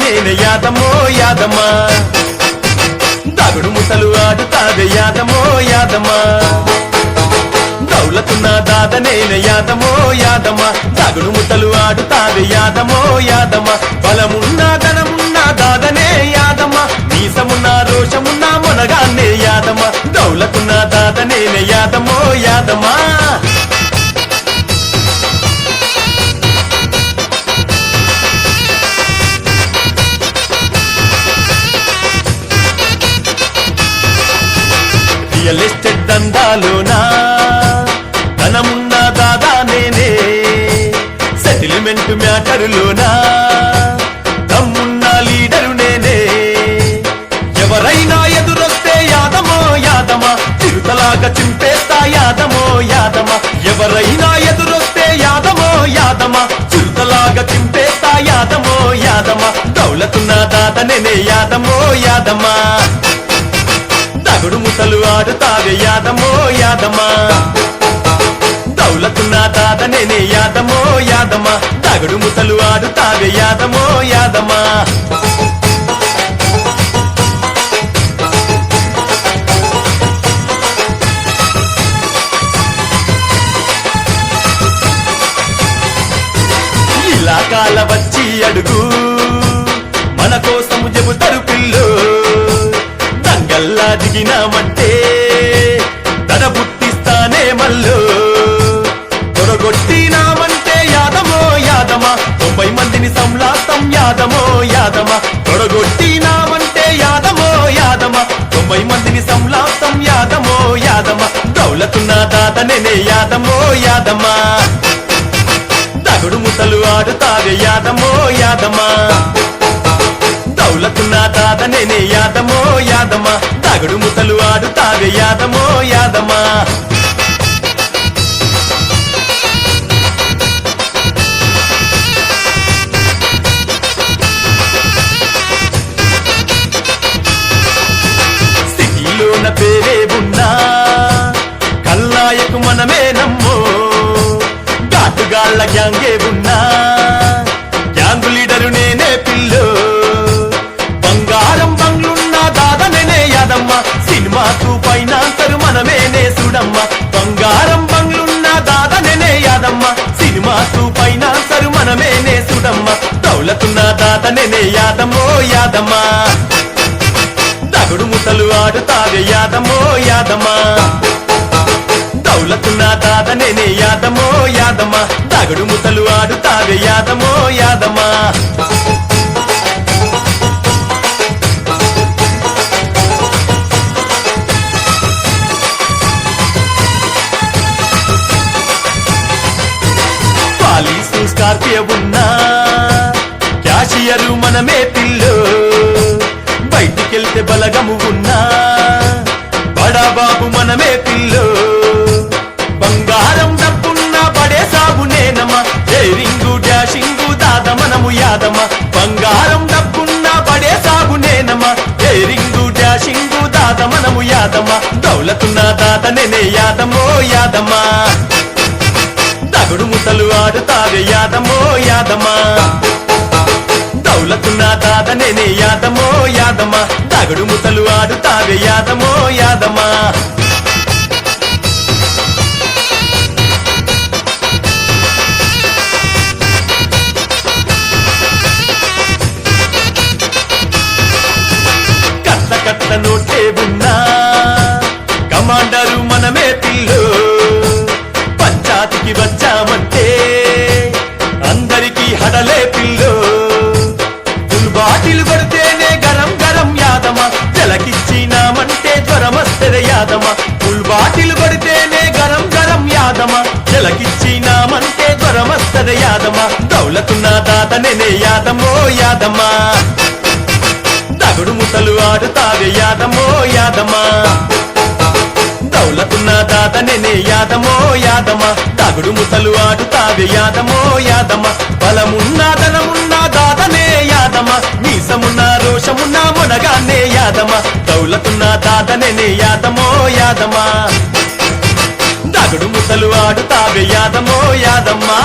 నేనే యాదమో యాదమా దాగుడు ముతలు ఆడుతావే యాదమో యాదమా దౌలతున్న దాద నేనే యాదమో యాదమా దాగుడు ముతలు ఆడుతావే యాదమో యాదమా బలమున్న ధనమున్న దాదనే యాదమా మీసమున్న రోషమున్న మొనగాన్నే యాదమా దౌలతున్న దాద నేనే యాదమో యాదమా రియల్ ఎస్టేట్ దందాలోనా ధనమున్న దాదా నేనే సెటిల్మెంట్ మ్యాటరులోనా దమ్మున్న లీడరు నేనే ఎవరైనా ఎదురొస్తే యాదమో యాదమా చిరుతలాగా చింపేస్తా యాదమో యాదమా ఎవరైనా ఎదురొస్తే యాదమో యాదమా చిరుతలాగా చింపేస్తా యాదమో యాదమా దౌలతున్న దాద నేనే యాదమో యాదమా దాగుడు ముతలు ఆడుతావే యాదమో యాదమా దౌలతున్న దాద నేనే యాదమో యాదమా దాగుడు ముతలు ఆడుతావే యాదమో యాదమా ఇలాకాల వచ్చి అడుగు మన కోసము చెబుతారు పిల్లు దంగల్లా దిగినామంటే తడ పుట్టిస్తానే మల్లు తొడగొట్టినామంటే యాదమో యాదమా 90 మందిని సంలాసం యాదమో యాదమా తొడగొట్టినామంటే యాదమో యాదమా 90 మందిని సంలాసం యాదమో యాదమా దౌలతున్న దాద నేనే యాదమో యాదమా దాగుడు ముతలు ఆడుతావే యాదమో యాదమా దౌలతున్న దాద నేనే యాదమో యాదమా దాగుడు ముతలు ఆడుతావే యాదమో యాదమా సిటీలోన పేరే ఉన్నా కల్లాయకు మనమే నమ్మో ఘాటుగాళ్ళ గ్యాంగే ఉన్నా గ్యాంగు లీడరు నేనే పిల్లో బంగారం బంగ్లున్న దాద నేనే యాదమ్మ సినిమాకు ఫైనాన్సరు మనమేనే సుడమ్మ బంగారం బంగ్లున్న దాద నేనే యాదమ్మ సినిమాకు ఫైనాన్సరు మనమేనే సుడమ్మ దౌలతున్న దాద నేనే యాదమో యాదమ్మా దాగుడు ముతలు ఆడుతావే యాదమో యాదమా దౌలతున్న దాద నేనే యాదమో యాదమా దాగుడు ముతలు ఆడుతావే యాదమో యాదమా పాలీసు స్కార్పియో ఉన్నా క్యాషియరు మనమే పిల్లో బయటికెళ్తే బలగము ఉన్నా బడా బాబు మనమే పిల్లో బంగారం డబ్బున్న పడే సాగు నేనమ్మా డైరింగు డాషింగు దాద మనము యాదమ్మా బంగారం డబ్బున్న పడే సాగు నేనమ్మా డైరింగు డాషింగు దాద మనము యాదమ్మా దౌలతున్న దాద నేనే యాదమో యాదమ్మా దాగుడు ముతలు ఆడుతావే యాదమో యాదమా దౌలతున్న దాద నేనే యాదమో యాదమా దాగుడు ముతలు ఆడుతావే యాదమో యాదమా కట్ట కట్ట నోటే ఉన్నా కమాండరు మనమే పిల్లు పంచాయతీకి వచ్చామంటే అందరికీ హడలే పిల్లు ఫుల్ బాటిల్ కొడితేనే గరం గరం యాదమా జలకిచ్చినామంటే జ్వరమస్తది యాదమా ఫుల్ బాటిల్ కొడితేనే గరం గరం యాదమా జలకిచ్చినామంటే జ్వరమస్తది యాదమా దౌలతున్న దాద నేనే యాదమో యాదమా దాగుడు ముతలు ఆడుతావే యాదమో యాదమా దౌలతున్న దాద నేనే యాదమో యాదమా దాగుడు ముతలు ఆడుతావే యాదమో యాదమా బలమున్న ధనమున్న దాదనే యాదమా మీసమున్న రోషమున్న మొనగాన్నే యాదమా దౌలతున్న దాద నేనే యాదమో యాదమా దాగుడు ముతలు ఆడుతావే యాదమో యాదమ్మా